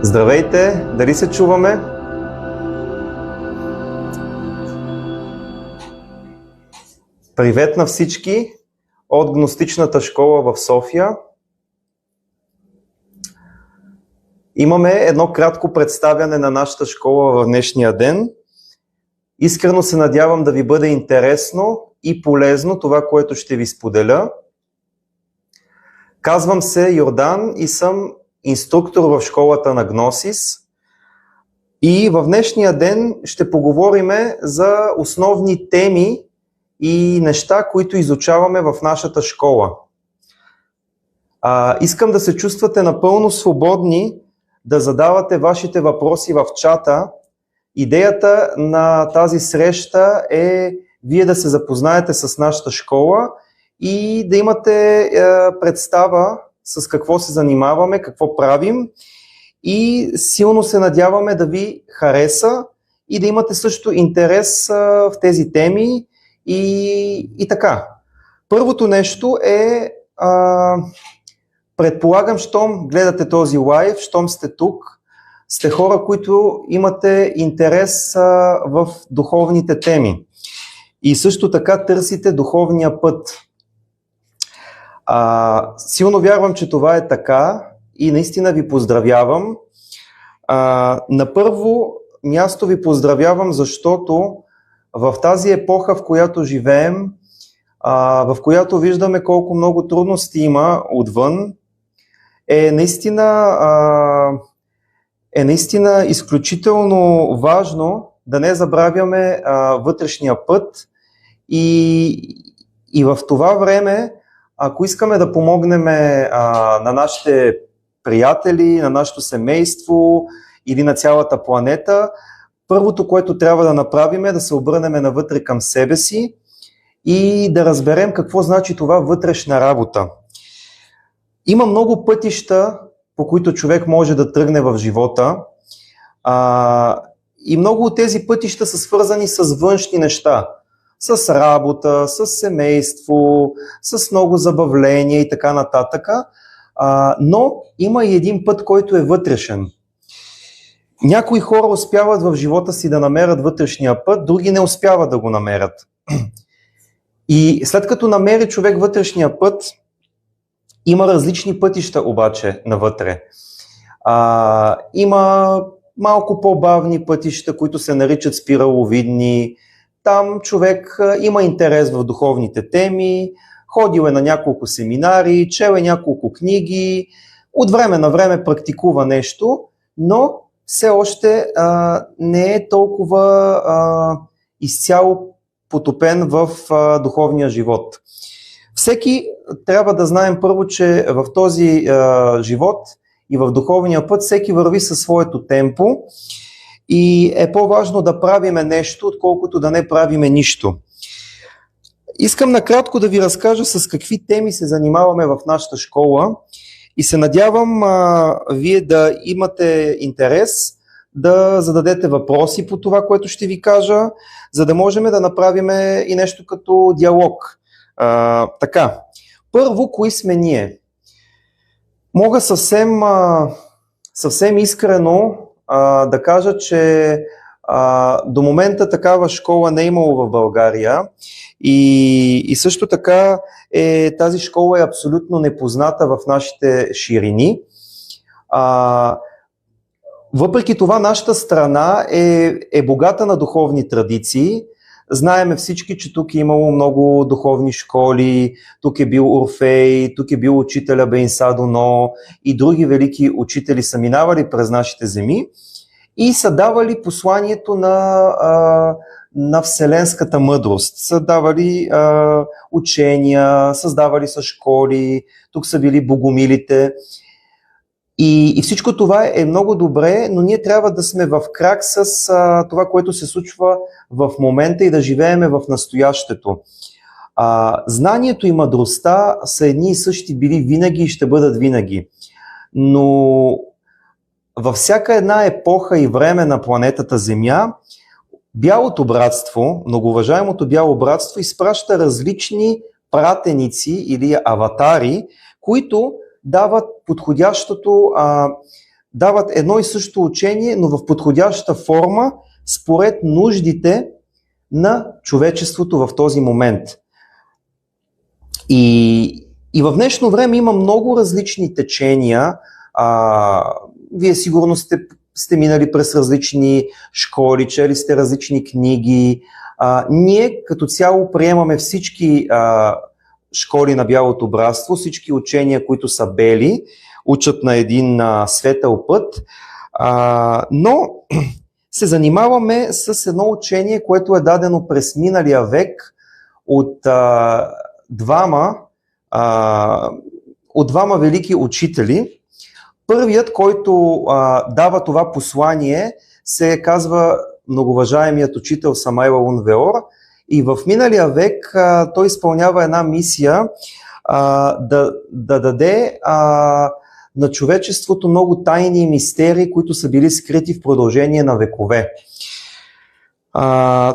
Здравейте, дали се чуваме? Привет на всички от Гностичната школа в София. Имаме едно кратко представяне на нашата школа в днешния ден. Искрено се надявам да ви бъде интересно и полезно това, което ще ви споделя. Казвам се Йордан и съм инструктор в школата на Гносис. И в днешния ден ще поговорим за основни теми и неща, които изучаваме в нашата школа. Искам да се чувствате напълно свободни да задавате вашите въпроси в чата. Идеята на тази среща е вие да се запознаете с нашата школа и да имате представа с какво се занимаваме, какво правим, и силно се надяваме да ви хареса и да имате също интерес в тези теми и така. Първото нещо е, предполагам, щом гледате този лайв, щом сте тук, сте хора, които имате интерес в духовните теми и също така търсите духовния път. Силно вярвам, че това е така и наистина ви поздравявам. На първо място ви поздравявам, защото в тази епоха, в която живеем, в която виждаме колко много трудности има отвън, е наистина изключително важно да не забравяме вътрешния път и в това време, ако искаме да помогнем на нашите приятели, на нашето семейство или на цялата планета, първото, което трябва да направим е да се обърнем навътре към себе си и да разберем какво значи това вътрешна работа. Има много пътища, по които човек може да тръгне в живота, и много от тези пътища са свързани с външни неща. С работа, с семейство, с много забавления и така нататък. Но има и един път, който е вътрешен. Някои хора успяват в живота си да намерят вътрешния път, други не успяват да го намерят. И след като намери човек вътрешния път, има различни пътища обаче навътре. Има малко по-бавни пътища, които се наричат спираловидни. Там човек има интерес в духовните теми, ходил е на няколко семинари, чел е няколко книги, от време на време практикува нещо, но все още не е толкова изцяло потопен в духовния живот. Всеки трябва да знаем първо, че в този живот и в духовния път всеки върви със своето темпо и е по-важно да правиме нещо, отколкото да не правиме нищо. Искам накратко да ви разкажа с какви теми се занимаваме в нашата школа и се надявам вие да имате интерес да зададете въпроси по това, което ще ви кажа, за да можем да направим и нещо като диалог. Така, първо, кои сме ние? Мога съвсем искрено да кажа, че до момента такава школа не е имало в България и също така тази школа е абсолютно непозната в нашите ширини. Въпреки това нашата страна е богата на духовни традиции. Знаеме всички, че тук е имало много духовни школи, тук е бил Орфей, тук е бил учителя Бейнса Доно и други велики учители са минавали през нашите земи и са давали посланието на вселенската мъдрост. Са давали учения, създавали са школи, тук са били богомилите. И всичко това е много добре, но ние трябва да сме в крак с това, което се случва в момента и да живееме в настоящето. Знанието и мъдростта са едни и същи били винаги и ще бъдат винаги. Но във всяка една епоха и време на планетата Земя, Бялото братство, многоуважаемото Бяло братство, изпраща различни пратеници или аватари, които дават подходящото дават едно и също учение, но в подходяща форма, според нуждите на човечеството в този момент. И в днешно време има много различни течения. Вие сигурно сте минали през различни школи, чели сте различни книги. Ние като цяло приемаме всички школи на бялото братство, всички учения, които са бели, учат на един светъл път, но се занимаваме с едно учение, което е дадено през миналия век от двама велики учители. Първият, който дава това послание, се казва многоуважаемият учител Самаел Аун Веор, и в миналия век той изпълнява една мисия да даде на човечеството много тайни и мистерии, които са били скрити в продължение на векове.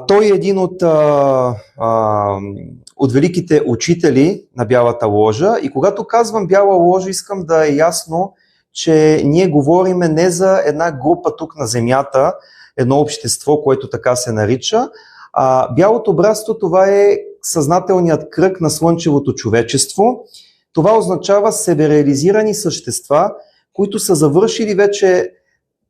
Той е един от великите учители на Бялата ложа, и когато казвам Бяла ложа, искам да е ясно, че ние говориме не за една група тук на земята, едно общество, което така се нарича. Бялото братство, това е съзнателният кръг на слънчевото човечество. Това означава себереализирани същества, които са завършили вече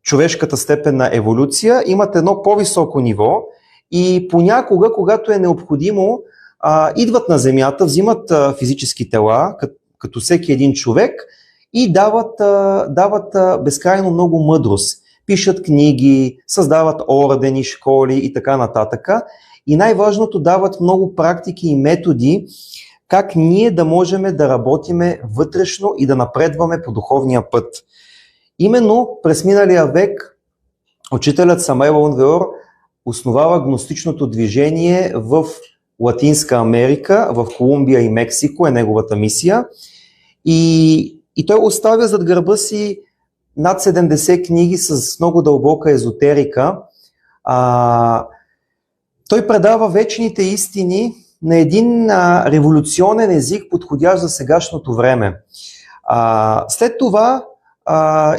човешката степен на еволюция, имат едно по-високо ниво и понякога, когато е необходимо, идват на земята, взимат физически тела, като всеки един човек, и дават безкрайно много мъдрост. Пишат книги, създават ордени, школи и така нататък. И най-важното, дават много практики и методи, как ние да можем да работиме вътрешно и да напредваме по духовния път. Именно през миналия век учителят Самаел Аун Веор основава гностичното движение в Латинска Америка, в Колумбия и Мексико е неговата мисия. И той оставя зад гърба си над 70 книги с много дълбока езотерика. Той предава вечните истини на един революционен език, подходящ за сегашното време. След това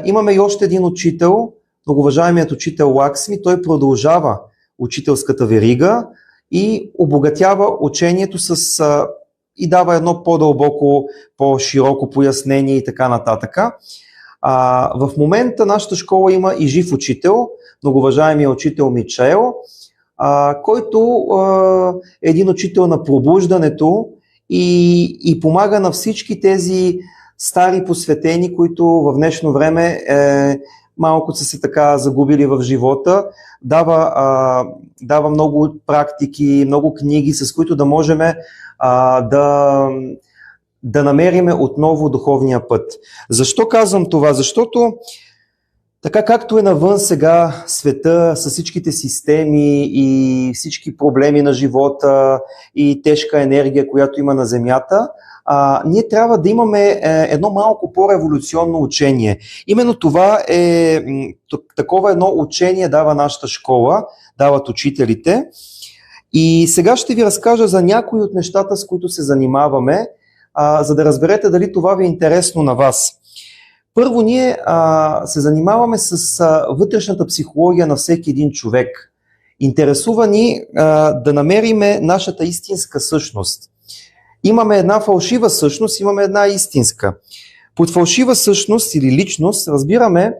имаме и още един учител, многоуважаемият учител Лаксми. Той продължава учителската верига и обогатява учението и дава едно по-дълбоко, по-широко пояснение и така нататък. В момента нашата школа има и жив учител, многоуважаемия учител Мичаел, който е един учител на пробуждането и помага на всички тези стари посветени, които в днешно време малко са се така загубили в живота. Дава много практики, много книги, с които да можем да намериме отново духовния път. Защо казвам това? Защото така както е навън сега света с всичките системи и всички проблеми на живота и тежка енергия, която има на Земята, ние трябва да имаме едно малко по-революционно учение. Именно това такова едно учение дава нашата школа, дават учителите. И сега ще ви разкажа за някои от нещата, с които се занимаваме, за да разберете дали това ви е интересно на вас. Първо, ние се занимаваме с вътрешната психология на всеки един човек. Интересува ни да намериме нашата истинска същност. Имаме една фалшива същност, имаме една истинска. Под фалшива същност или личност разбираме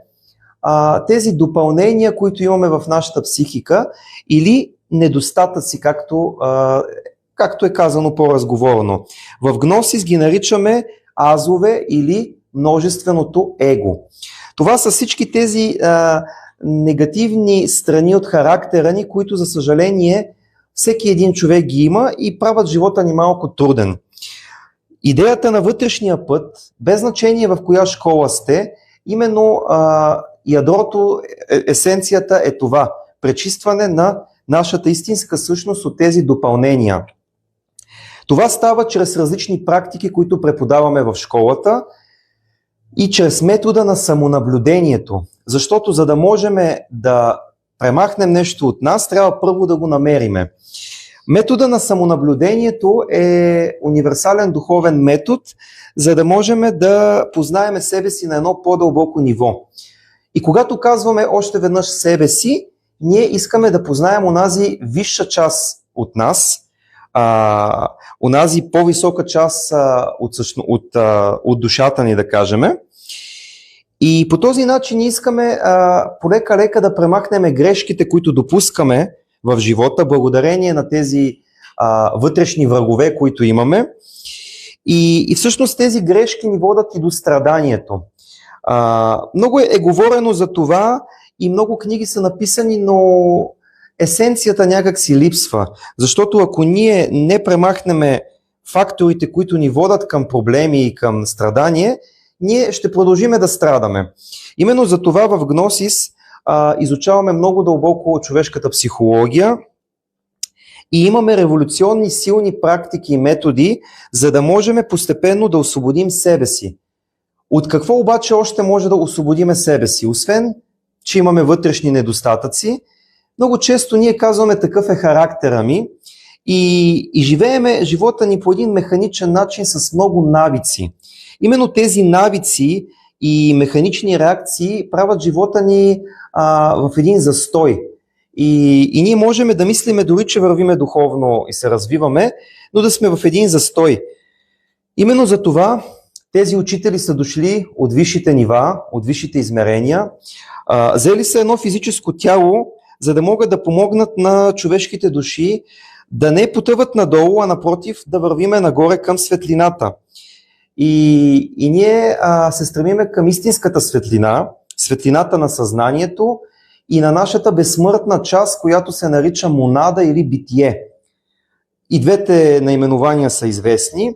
тези допълнения, които имаме в нашата психика, или недостатъци, както е казано по-разговорно. В Гносис ги наричаме азове или множественото его. Това са всички тези негативни страни от характера ни, които за съжаление всеки един човек ги има и правят живота ни малко труден. Идеята на вътрешния път, без значение в коя школа сте, именно ядрото, есенцията е това – пречистване на нашата истинска същност от тези допълнения. Това става чрез различни практики, които преподаваме в школата, и чрез метода на самонаблюдението. Защото за да можем да премахнем нещо от нас, трябва първо да го намериме. Метода на самонаблюдението е универсален духовен метод, за да можем да познаем себе си на едно по-дълбоко ниво. И когато казваме още веднъж себе си, ние искаме да познаем онази висша част от нас, онази по-висока част от душата ни, да кажем. И по този начин искаме полека-лека да премахнем грешките, които допускаме в живота, благодарение на тези вътрешни врагове, които имаме. И всъщност тези грешки ни водят и до страданието. Много е говорено за това и много книги са написани, но есенцията някак си липсва. Защото ако ние не премахнем факторите, които ни водят към проблеми и към страдание, ние ще продължиме да страдаме. Именно за това в Гносис изучаваме много дълбоко човешката психология и имаме революционни силни практики и методи, за да можем постепенно да освободим себе си. От какво обаче още може да освободиме себе си? Освен, че имаме вътрешни недостатъци, много често ние казваме такъв е характера ми и живееме живота ни по един механичен начин с много навици. Именно тези навици и механични реакции правят живота ни в един застой. И ние можем да мислиме дори, че вървиме духовно и се развиваме, но да сме в един застой. Именно за това тези учители са дошли от висшите нива, от висшите измерения, взели са едно физическо тяло, за да могат да помогнат на човешките души да не потъват надолу, а напротив да вървиме нагоре към светлината. И ние се стремиме към истинската светлина, светлината на съзнанието и на нашата безсмъртна част, която се нарича монада или битие. И двете наименования са известни.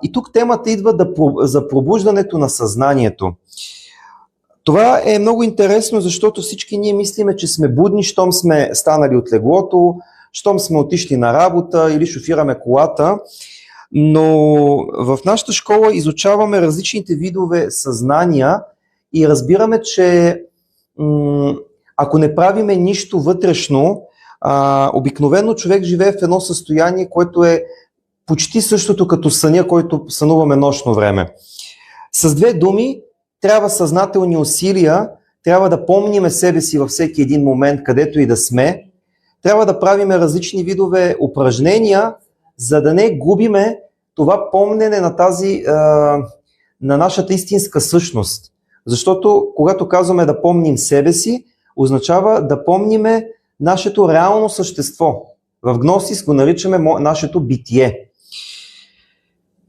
И тук темата идва за пробуждането на съзнанието. Това е много интересно, защото всички ние мислиме, че сме будни, щом сме станали от леглото, щом сме отишли на работа или шофираме колата, но в нашата школа изучаваме различните видове съзнания и разбираме, че ако не правиме нищо вътрешно, обикновено човек живее в едно състояние, което е почти същото като съня, който сънуваме нощно време. С две думи, трябва съзнателни усилия, трябва да помниме себе си във всеки един момент, където и да сме, трябва да правиме различни видове упражнения, за да не губиме това помнене на нашата истинска същност. Защото когато казваме да помним себе си, означава да помниме нашето реално същество. В Гносис го наричаме нашето битие.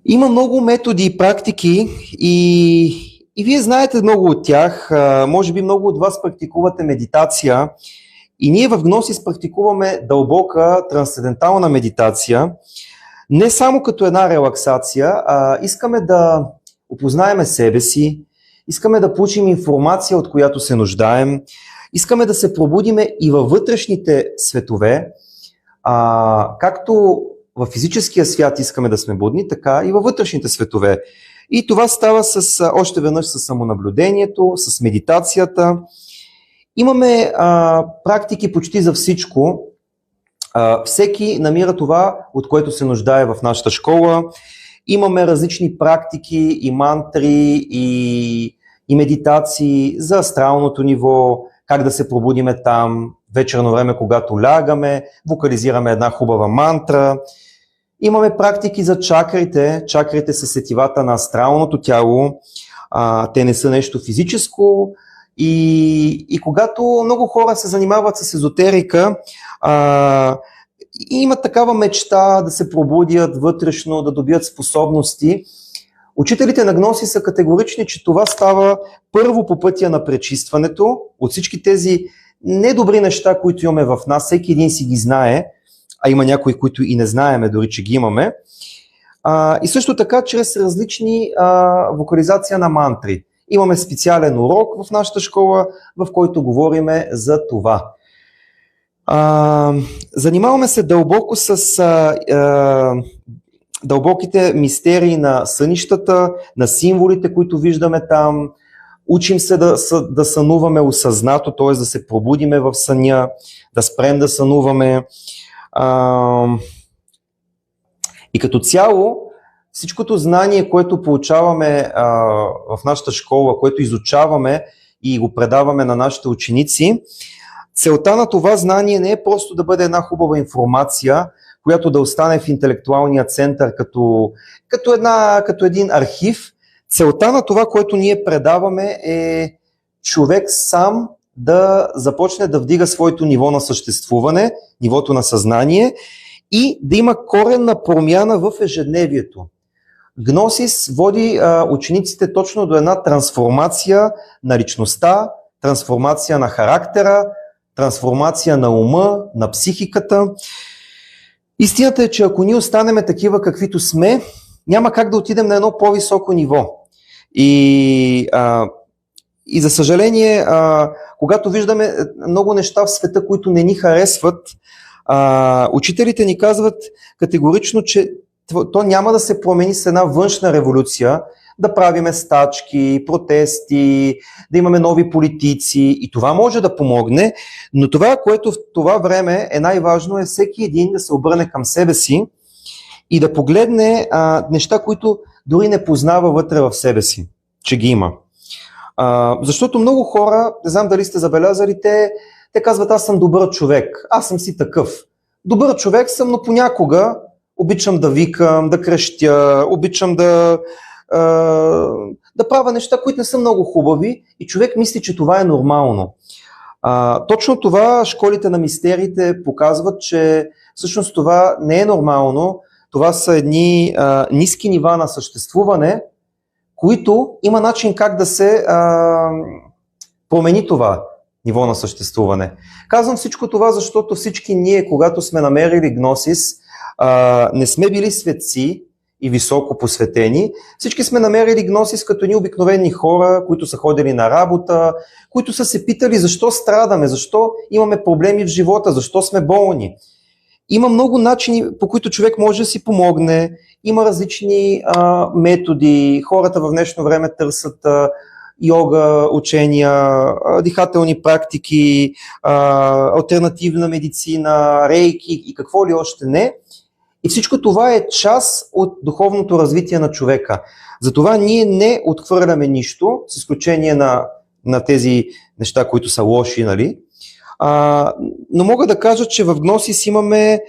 Има много методи и практики и вие знаете много от тях. Може би много от вас практикувате медитация и ние в Гносис практикуваме дълбока трансцендентална медитация. Не само като една релаксация, а искаме да опознаем себе си, искаме да получим информация, от която се нуждаем, искаме да се пробудиме и във вътрешните светове, както в физическия свят искаме да сме будни, така и във вътрешните светове. И това става още веднъж с самонаблюдението, с медитацията. Имаме практики почти за всичко. Всеки намира това, от което се нуждае в нашата школа. Имаме различни практики и мантри и медитации за астралното ниво, как да се пробудиме там, вечерно време, когато лягаме, вокализираме една хубава мантра. Имаме практики за чакрите. Чакрите са сетивата на астралното тяло. Те не са нещо физическо. И когато много хора се занимават с езотерика, имат такава мечта да се пробудят вътрешно, да добият способности, учителите на Гносис са категорични, че това става първо по пътя на пречистването. От всички тези недобри неща, които имаме в нас, всеки един си ги знае, а има някои, които и не знаеме дори, че ги имаме. И също така, чрез различни вокализация на мантри. Имаме специален урок в нашата школа, в който говориме за това. Занимаваме се дълбоко с дълбоките мистерии на сънищата, на символите, които виждаме там. Учим се да сънуваме осъзнато, т.е. да се пробудиме в съня, да спрем да сънуваме. И като цяло, всичкото знание, което получаваме в нашата школа, което изучаваме, и го предаваме на нашите ученици. Целта на това знание не е просто да бъде една хубава информация, която да остане в интелектуалния център като един архив. Целта на това, което ние предаваме, е човек сам да започне да вдига своето ниво на съществуване, нивото на съзнание и да има коренна промяна в ежедневието. Гносис води учениците точно до една трансформация на личността, трансформация на характера, трансформация на ума, на психиката. Истината е, че ако ние останем такива каквито сме, няма как да отидем на едно по-високо ниво. И за съжаление, когато виждаме много неща в света, които не ни харесват, учителите ни казват категорично, че то няма да се промени с една външна революция, да правиме стачки, протести, да имаме нови политици и това може да помогне, но това, което в това време е най-важно, е всеки един да се обърне към себе си и да погледне неща, които дори не познава вътре в себе си, че ги има. Защото много хора, не знам дали сте забелязали, те казват: аз съм добър човек, аз съм си такъв. Добър човек съм, но понякога обичам да викам, да крещя, обичам да правя неща, които не са много хубави и човек мисли, че това е нормално. Точно това школите на мистериите показват, че всъщност това не е нормално. Това са едни ниски нива на съществуване, които има начин как да се промени това ниво на съществуване. Казвам всичко това, защото всички ние, когато сме намерили гносис, не сме били светци и високо посветени. Всички сме намерили гносис като ни обикновени хора, които са ходили на работа, които са се питали защо страдаме, защо имаме проблеми в живота, защо сме болни. Има много начини, по които човек може да си помогне. Има различни методи. Хората в днешно време търсят йога, учения, дихателни практики, алтернативна медицина, рейки и какво ли още не. И всичко това е част от духовното развитие на човека. Затова ние не отхвърляме нищо, с изключение на тези неща, които са лоши, нали? Но мога да кажа, че в Гносис имаме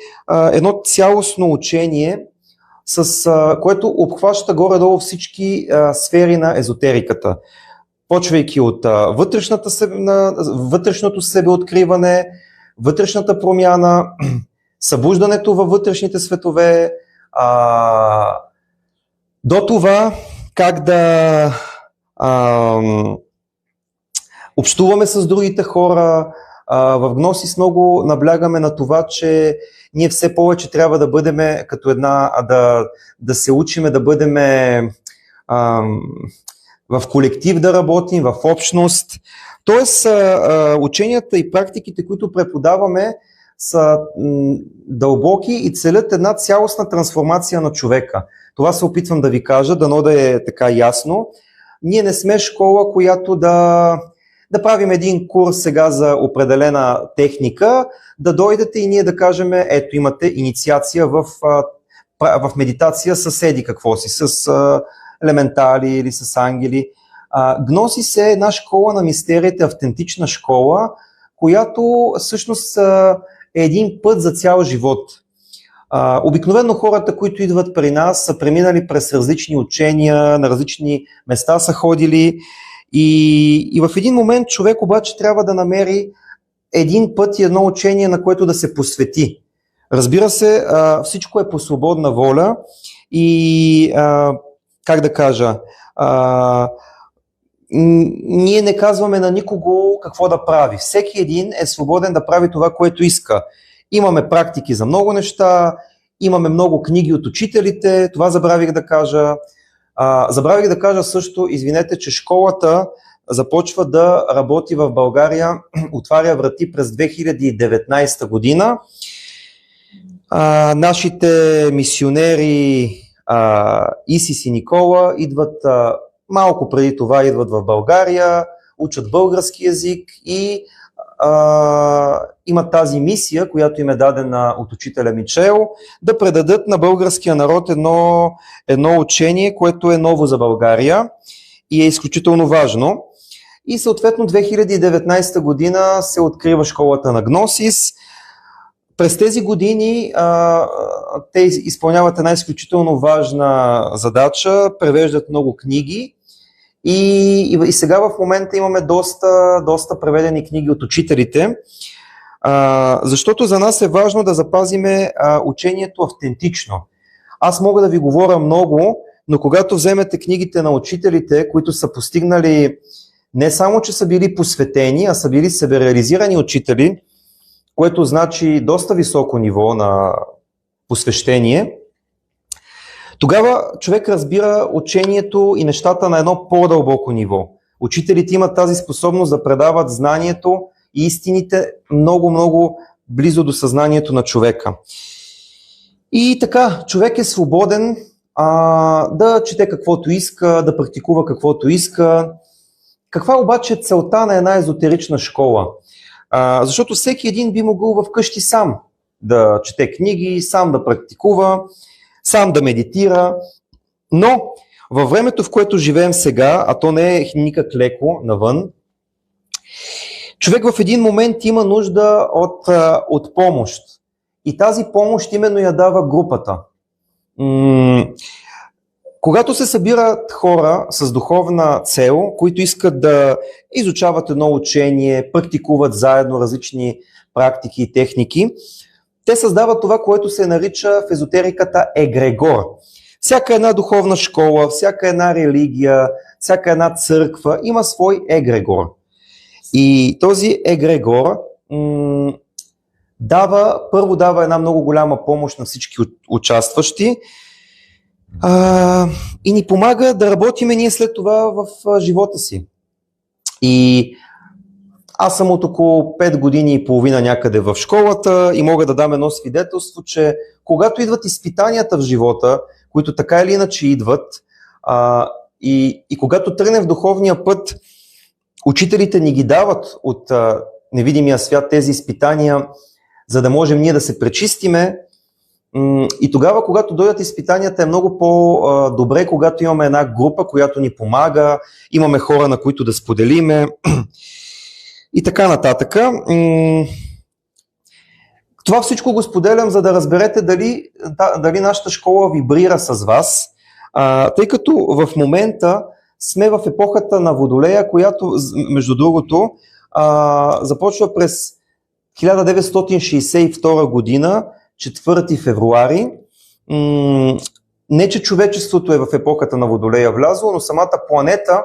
едно цялостно учение, с което обхваща горе-долу всички сфери на езотериката. Почвайки от вътрешното себеоткриване, вътрешната промяна, събуждането във вътрешните светове, до това как да общуваме с другите хора. В Гносис много наблягаме на това, че ние все повече трябва да бъдем като да се учиме да бъдем в колектив да работим, в общност. Тоест, ученията и практиките, които преподаваме, са дълбоки и целят една цялостна трансформация на човека. Това се опитвам да ви кажа, дано да е така ясно. Ние не сме школа, която да правим един курс сега за определена техника, да дойдете и ние да кажем: ето имате инициация в медитация с еди какво си, с елементали или с ангели. Гносис е една школа на мистериите, автентична школа, която всъщност е един път за цял живот. Обикновено хората, които идват при нас, са преминали през различни учения, на различни места са ходили и в един момент човек обаче трябва да намери един път и едно учение, на което да се посвети. Разбира се, всичко е по свободна воля и как да кажа, ние не казваме на никого какво да прави. Всеки един е свободен да прави това, което иска. Имаме практики за много неща, имаме много книги от учителите, това забравих да кажа. Забравих да кажа също, извинете, че школата започва да работи в България, отваря врати през 2019 година. Нашите мисионери Исис и Никола идват малко преди това, идват в България, учат български език и имат тази мисия, която им е дадена от учителя Мичел, да предадат на българския народ едно учение, което е ново за България и е изключително важно. и съответно 2019 година се открива школата на Гносис. През тези години те изпълняват една изключително важна задача, превеждат много книги и сега в момента имаме доста преведени книги от учителите, защото за нас е важно да запазиме учението автентично. Аз мога да ви говоря много, но когато вземете книгите на учителите, които са постигнали не само, че са били посветени, а са били себереализирани учители, което значи доста високо ниво на посвещение, тогава човек разбира учението и нещата на едно по-дълбоко ниво. Учителите имат тази способност да предават знанието и истините много близо до съзнанието на човека. И така, човек е свободен да чете каквото иска, да практикува каквото иска. Каква обаче е целта на една езотерична школа? Защото всеки един би могъл вкъщи сам да чете книги, сам да практикува, сам да медитира, но във времето, в което живеем сега, а то не е никак леко навън, човек в един момент има нужда от помощ. И тази помощ именно я дава групата. Когато се събират хора с духовна цел, които искат да изучават едно учение, практикуват заедно различни практики и техники, те създават това, което се нарича в езотериката егрегор. Всяка една духовна школа, всяка една религия, всяка една църква има свой егрегор. И този егрегор първо дава една много голяма помощ на всички участващи, и ни помага да работиме ние след това в живота си. И аз съм от около 5 години и половина някъде в школата и мога да дам едно свидетелство, че когато идват изпитанията в живота, които така или иначе идват, и когато тръгнем в духовния път, учителите ни ги дават от невидимия свят тези изпитания, за да можем ние да се пречистиме. И тогава, когато дойдат изпитанията, е много по-добре, когато имаме една група, която ни помага, имаме хора, на които да споделиме и така нататък. Това всичко го споделям, за да разберете дали нашата школа вибрира с вас, тъй като в момента сме в епохата на Водолея, която, между другото, започва през 1962 година, 4 февруари. Не, че човечеството е в епохата на Водолея влязло, но самата планета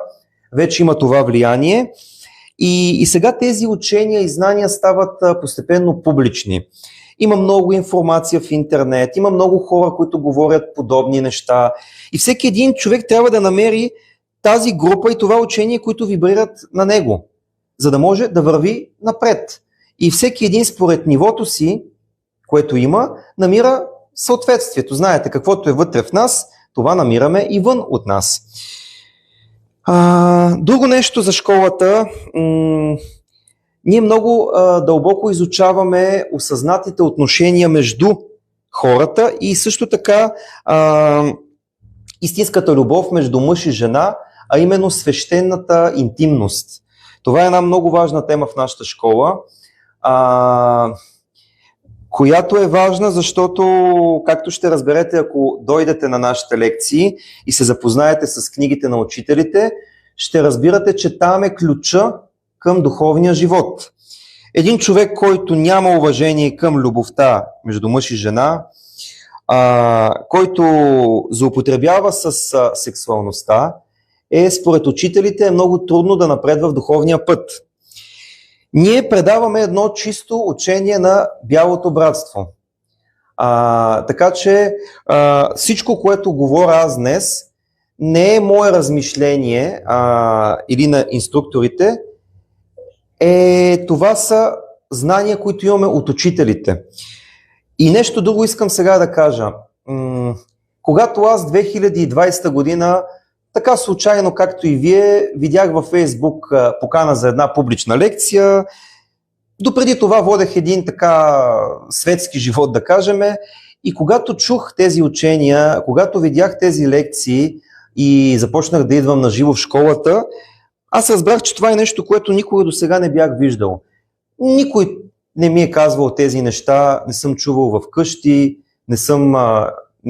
вече има това влияние. И сега тези учения и знания стават постепенно публични. Има много информация в интернет, има много хора, които говорят подобни неща. И всеки един човек трябва да намери тази група и това учение, които вибрират на него, за да може да върви напред. И всеки един според нивото си, което има, намира съответствието. Знаете, каквото е вътре в нас, това намираме и вън от нас. Друго нещо за школата. Ние много дълбоко изучаваме осъзнатите отношения между хората и също така истинската любов между мъж и жена, а именно свещената интимност. Това е една много важна тема в нашата школа, която е важна, защото, както ще разберете, ако дойдете на нашите лекции и се запознаете с книгите на учителите, ще разбирате, че там е ключа към духовния живот. Един човек, който няма уважение към любовта между мъж и жена, който злоупотребява с сексуалността, според учителите е много трудно да напредва в духовния път. Ние предаваме едно чисто учение на бялото братство. Така че всичко, което говоря аз днес, не е мое размишление или на инструкторите, това са знания, които имаме от учителите. И нещо друго искам сега да кажа. Когато аз 2020 година, така случайно както и вие, видях във Фейсбук покана за една публична лекция, допреди това водех един така светски живот, да кажем, и когато чух тези учения, когато видях тези лекции и започнах да идвам на живо в школата, аз разбрах, че това е нещо, което никога до сега не бях виждал. Никой не ми е казвал тези неща, не съм чувал в къщи, не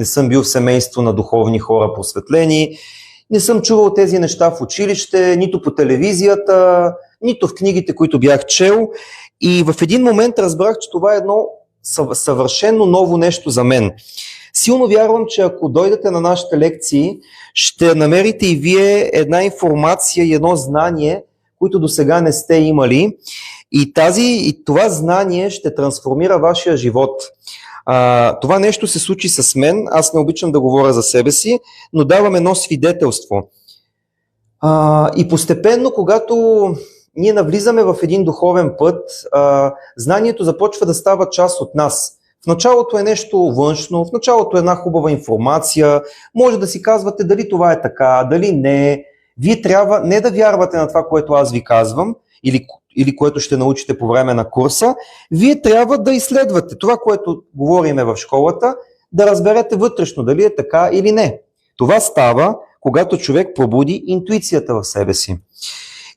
съм бил в семейство на духовни хора просветлени, не съм чувал тези неща в училище, нито по телевизията, нито в книгите, които бях чел. И в един момент разбрах, че това е едно съвършено ново нещо за мен. Силно вярвам, че ако дойдете на нашите лекции, ще намерите и вие една информация и едно знание, които до сега не сте имали. И това знание ще трансформира вашия живот. Това нещо се случи с мен, аз не обичам да говоря за себе си, но давам едно свидетелство. И постепенно, когато ние навлизаме в един духовен път, знанието започва да става част от нас. В началото е нещо външно, в началото е една хубава информация, може да си казвате дали това е така, дали не. Вие трябва не да вярвате на това, което аз ви казвам, или което ще научите по време на курса, вие трябва да изследвате това, което говориме в школата, да разберете вътрешно дали е така или не. Това става, когато човек пробуди интуицията в себе си.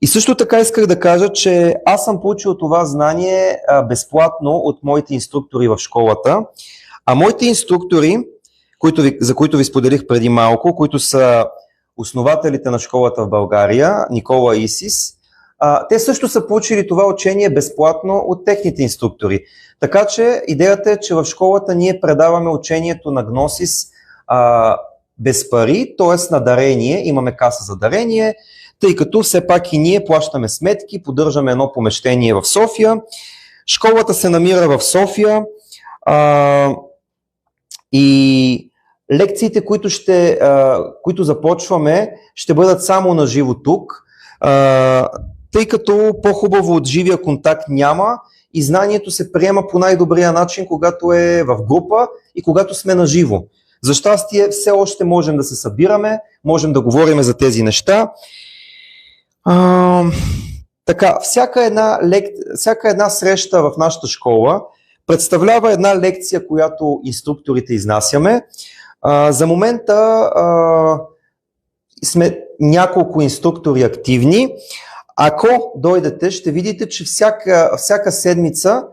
И също така исках да кажа, че аз съм получил това знание безплатно от моите инструктори в школата, а моите инструктори, за които ви споделих преди малко, които са основателите на школата в България, Никола и Исис, те също са получили това учение безплатно от техните инструктори. Така че идеята е, че в школата ние предаваме учението на Гносис без пари, т.е. на дарение, имаме каса за дарение, тъй като все пак и ние плащаме сметки, поддържаме едно помещение в София. Школата се намира в София и лекциите, които започваме, ще бъдат само на живо тук, тъй като по-хубаво от живия контакт няма и знанието се приема по най-добрия начин, когато е в група и когато сме на живо. За щастие все още можем да се събираме, можем да говорим за тези неща. Така, всяка една среща в нашата школа представлява една лекция, която инструкторите изнасяме. За момента сме няколко инструктори активни. Ако дойдете, ще видите, че всяка седмица,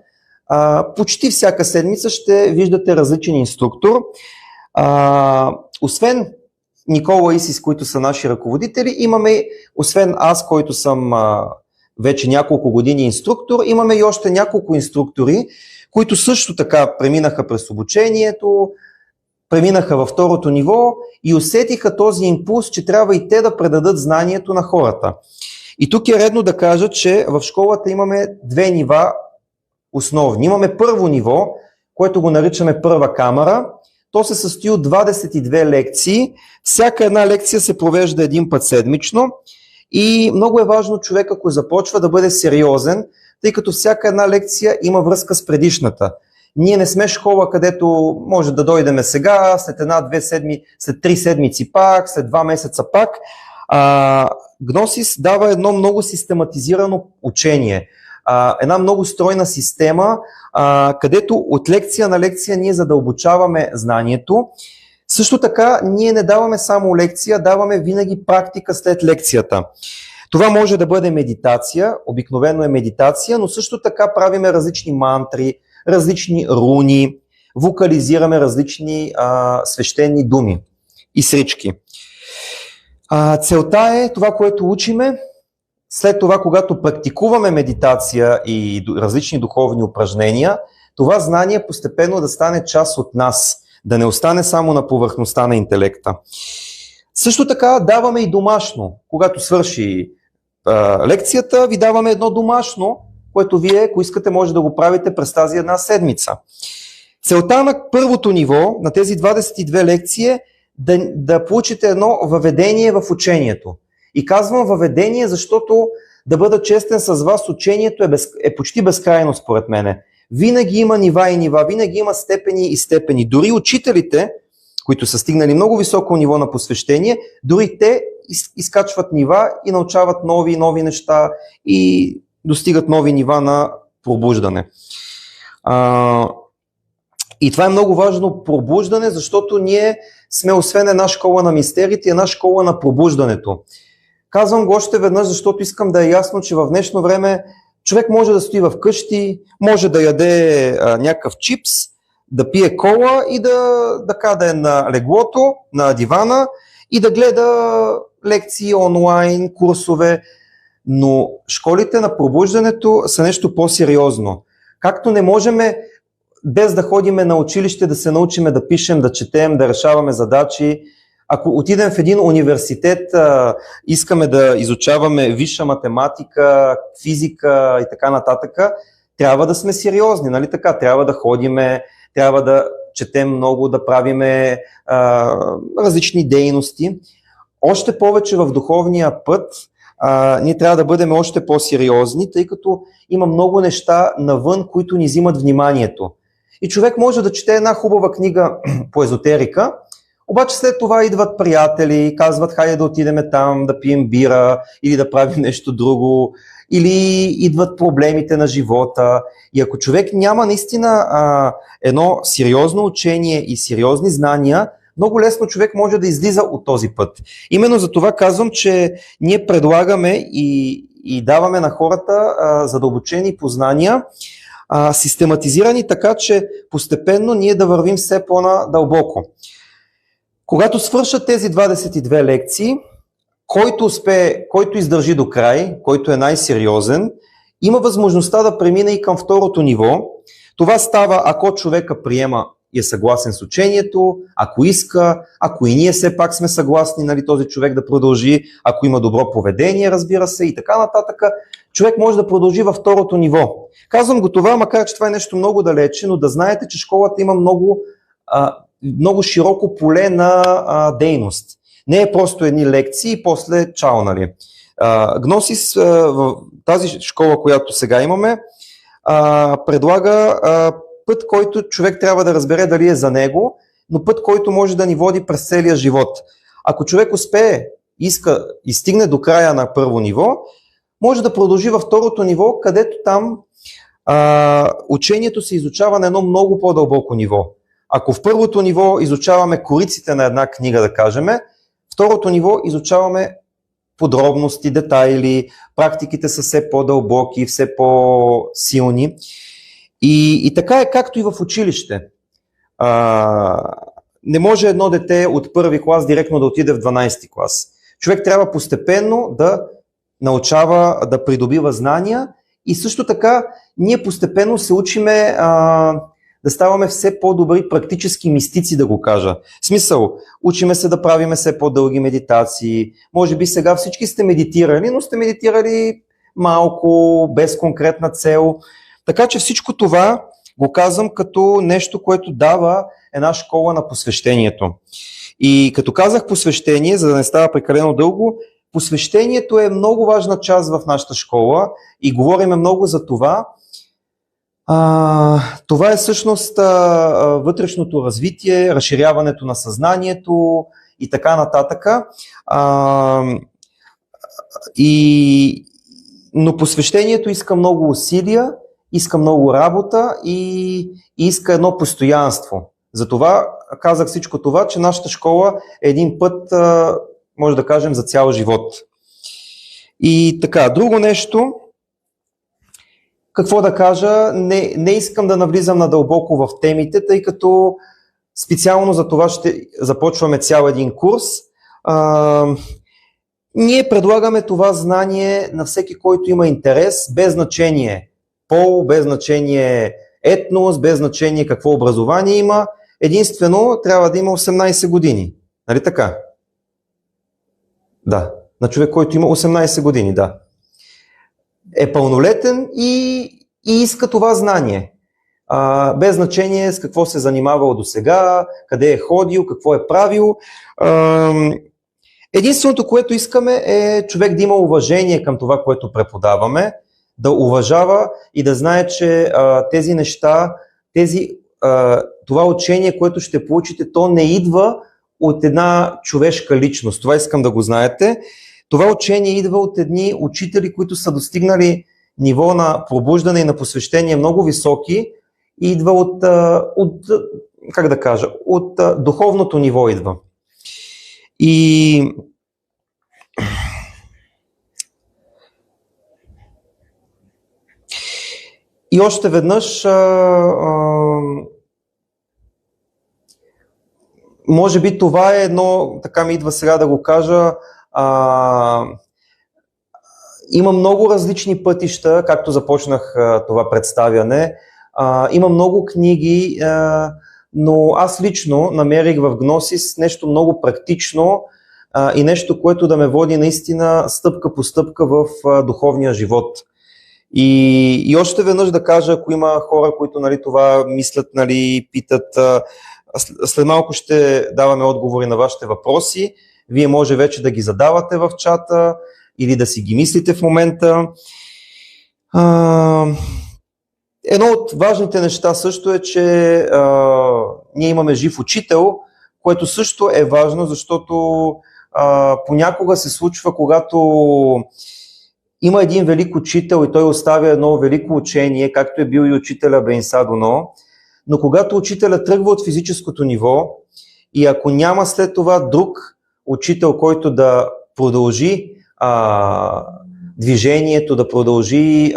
почти всяка седмица ще виждате различен инструктор. Освен Никола и Исис, които са наши ръководители, имаме, освен аз, който съм вече няколко години инструктор, имаме и още няколко инструктори, които също така преминаха през обучението, преминаха във второто ниво и усетиха този импулс, че трябва и те да предадат знанието на хората. И тук е редно да кажа, че в школата имаме две нива основни. Имаме първо ниво, което го наричаме първа камера. То се състои от 22 лекции. Всяка една лекция се провежда един път седмично и много е важно човек, ако започва, да бъде сериозен, тъй като всяка една лекция има връзка с предишната. Ние не сме школа, където може да дойдем сега, след след 3 седмици пак, след 2 месеца пак. Гносис дава едно много систематизирано учение, една много стройна система, където от лекция на лекция ние задълбочаваме знанието. Също така ние не даваме само лекция, даваме винаги практика след лекцията. Това може да бъде медитация, обикновено е медитация, но също така правиме различни мантри, различни руни, вокализираме различни свещени думи и срички. Целта е това, което учиме, след това, когато практикуваме медитация и различни духовни упражнения, това знание постепенно да стане част от нас, да не остане само на повърхността на интелекта. Също така даваме и домашно. Когато свърши лекцията, ви даваме едно домашно, което вие, ако искате, може да го правите през тази една седмица. Целта на първото ниво, на тези 22 лекции е да получите едно въведение в учението. И казвам въведение, защото, да бъда честен с вас, учението е почти безкрайно според мене. Винаги има нива и нива, винаги има степени и степени. Дори учителите, които са стигнали много високо ниво на посвещение, дори те изкачват нива и научават нови неща и достигат нови нива на пробуждане. И това е много важно, пробуждане, защото ние сме освен една школа на мистериите, една школа на пробуждането. Казвам го още веднъж, защото искам да е ясно, че в днешно време човек може да стои в къщи, може да яде някакъв чипс, да пие кола и да е на леглото, на дивана и да гледа лекции онлайн, курсове. Но школите на пробуждането са нещо по-сериозно. Както не можем без да ходиме на училище да се научиме да пишем, да четем, да решаваме задачи. Ако отидем в един университет, искаме да изучаваме висша математика, физика и така нататък, трябва да сме сериозни, нали така? Трябва да ходиме, трябва да четем много, да правиме различни дейности. Още повече в духовния път ние трябва да бъдем още по-сериозни, тъй като има много неща навън, които ни взимат вниманието. И човек може да чете една хубава книга по езотерика, обаче след това идват приятели, казват хайде да отидем там, да пием бира или да правим нещо друго, или идват проблемите на живота. И ако човек няма наистина едно сериозно учение и сериозни знания, много лесно човек може да излиза от този път. Именно за това казвам, че ние предлагаме и даваме на хората задълбочени познания, систематизирани така, че постепенно ние да вървим все по-надълбоко. Когато свършат тези 22 лекции, който успее, който издържи до край, който е най-сериозен, има възможността да премине и към второто ниво. Това става, ако човека приема и е съгласен с учението, ако иска, ако и ние все пак сме съгласни, нали, този човек да продължи, ако има добро поведение, разбира се, и така нататък, човек може да продължи във второто ниво. Казвам го това, макар че това е нещо много далече, но да знаете, че школата има много широко поле на дейност. Не е просто едни лекции и после чао, нали. Гносис, тази школа, която сега имаме, предлага път, който човек трябва да разбере дали е за него, но път, който може да ни води през целия живот. Ако човек успее, иска и стигне до края на първо ниво, може да продължи във второто ниво, където там учението се изучава на едно много по-дълбоко ниво. Ако в първото ниво изучаваме кориците на една книга, да кажем, второто ниво изучаваме подробности, детайли, практиките са все по-дълбоки, все по-силни. И така е както и в училище. Не може едно дете от първи клас директно да отиде в 12 клас. Човек трябва постепенно да научава, да придобива знания и също така ние постепенно се учиме да ставаме все по-добри практически мистици, да го кажа. В смисъл, учиме се да правиме все по-дълги медитации. Може би сега всички сте медитирали, но сте медитирали малко, без конкретна цел. Така че всичко това го казвам като нещо, което дава една школа на посвещението. И като казах посвещение, за да не става прекалено дълго, посвещението е много важна част в нашата школа и говориме много за това. Това е всъщност вътрешното развитие, разширяването на съзнанието и така нататък. Но посвещението иска много усилия, иска много работа и иска едно постоянство. Затова казах всичко това, че нашата школа е един път, може да кажем, за цял живот. И така, друго нещо, какво да кажа, не искам да навлизам надълбоко в темите, тъй като специално за това ще започваме цял един курс. Ние предлагаме това знание на всеки, който има интерес, без значение пол, без значение етнос, без значение какво образование има. Единствено трябва да има 18 години. Нали така? Да. На човек, който има 18 години, да. Е пълнолетен и иска това знание. Без значение с какво се занимавал до сега, къде е ходил, какво е правил. Единственото, което искаме е човек да има уважение към това, което преподаваме, да уважава и да знае, че тези неща, това учение, което ще получите, то не идва от една човешка личност. Това искам да го знаете. Това учение идва от едни учители, които са достигнали ниво на пробуждане и на посвещение много високи и идва от духовното ниво идва. И И още веднъж, може би това е едно, така ми идва сега да го кажа, има много различни пътища, както започнах това представяне. Има много книги, но аз лично намерих в Гносис нещо много практично и нещо, което да ме води наистина стъпка по стъпка в духовния живот. И още веднъж да кажа, ако има хора, които нали, това мислят, нали, питат, след малко ще даваме отговори на вашите въпроси. Вие може вече да ги задавате в чата или да си ги мислите в момента. Едно от важните неща също е, че ние имаме жив учител, което също е важно, защото понякога се случва, когато има един велик учител и той оставя едно велико учение, както е бил и учителя Бен Садоно, но когато учителя тръгва от физическото ниво и ако няма след това друг учител, който да продължи движението, да продължи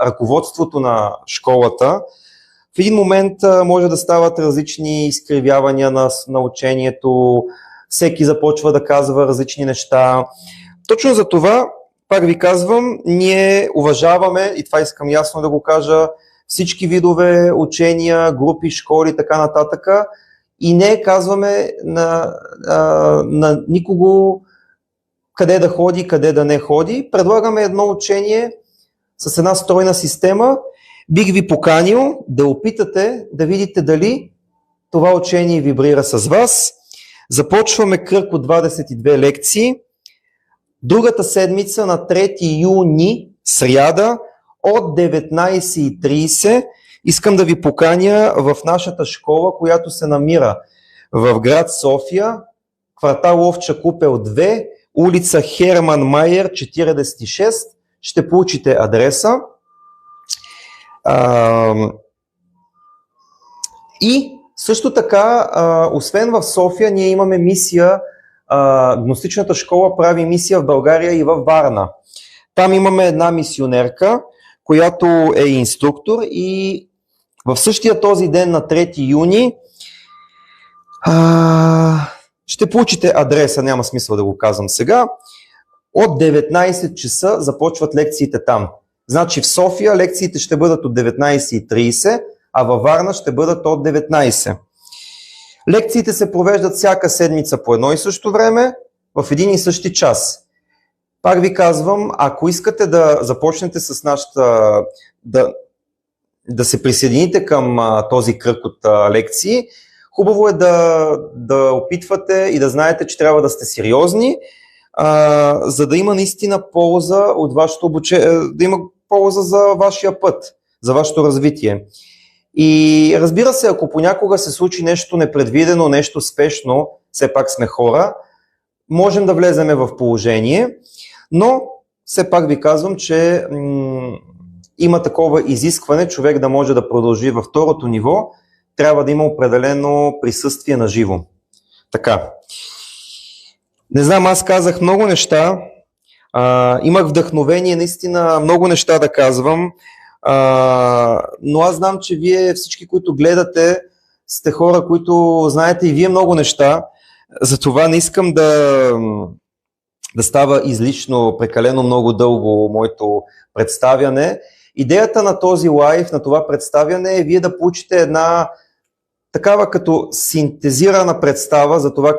ръководството на школата, в един момент може да стават различни изкривявания на учението, всеки започва да казва различни неща. Точно за това, пак ви казвам, ние уважаваме, и това искам ясно да го кажа, всички видове учения, групи, школи, така нататък, и не казваме на никого къде да ходи, къде да не ходи. Предлагаме едно учение с една стройна система. Бих ви поканил да опитате да видите дали това учение вибрира с вас. Започваме кръг от 22 лекции. Другата седмица на 3 юни, сряда, от 19:30 искам да ви поканя в нашата школа, която се намира в град София, квартал Овча купел 2, улица Херман Майер 46. Ще получите адреса. И също така, освен в София, ние имаме мисия, гностичната школа прави мисия в България и във Варна. Там имаме една мисионерка, която е инструктор, и в същия този ден на 3 юни ще получите адреса, няма смисъл да го казвам сега. От 19 часа започват лекциите там. Значи в София лекциите ще бъдат от 19:30, а във Варна ще бъдат от 19. Лекциите се провеждат всяка седмица по едно и също време, в един и същи час. Пак ви казвам, ако искате да започнете с нашата, да се присъедините към този кръг от лекции, хубаво е да опитвате и да знаете, че трябва да сте сериозни, за да има наистина полза от вашето обучение, да има полза за вашия път, за вашето развитие. И разбира се, ако понякога се случи нещо непредвидено, нещо спешно, все пак сме хора, можем да влеземе в положение, но все пак ви казвам, че има такова изискване, човек да може да продължи във второто ниво, трябва да има определено присъствие на живо. Така. Не знам, аз казах много неща, имах вдъхновение наистина много неща да казвам, но аз знам, че вие всички, които гледате, сте хора, които знаете и вие много неща, затова не искам да става излишно, прекалено много дълго моето представяне. Идеята на този лайв, на това представяне е вие да получите една такава като синтезирана представа за това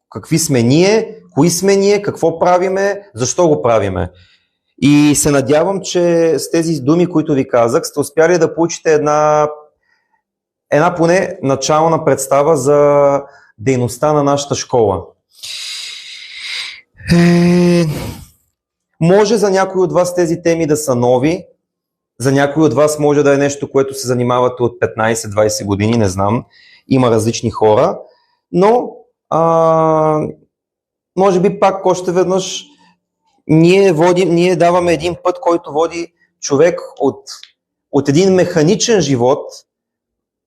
какви сме ние, кои сме ние, какво правиме, защо го правиме. И се надявам, че с тези думи, които ви казах, сте успяли да получите една поне начална представа за дейността на нашата школа. Може за някои от вас тези теми да са нови, за някои от вас може да е нещо, което се занимавате от 15-20 години, не знам, има различни хора, но може би пак още веднъж ние даваме един път, който води човек от един механичен живот,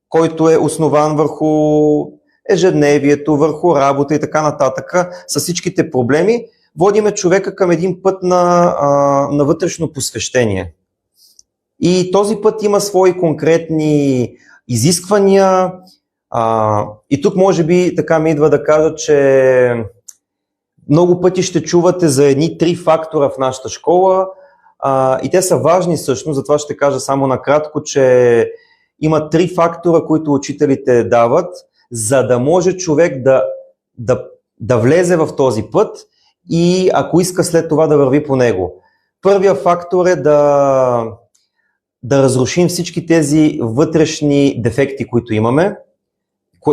който е основан върху ежедневието, върху работа и така нататък, с всичките проблеми, водиме човека към един път на вътрешно посвещение. И този път има свои конкретни изисквания. И тук може би така ми идва да кажа, че много пъти ще чувате за едни 3 фактора в нашата школа и те са важни всъщност, затова ще кажа само накратко, че има 3 фактора, които учителите дават, за да може човек да влезе в този път и ако иска след това да върви по него. Първият фактор е да разрушим всички тези вътрешни дефекти, които имаме,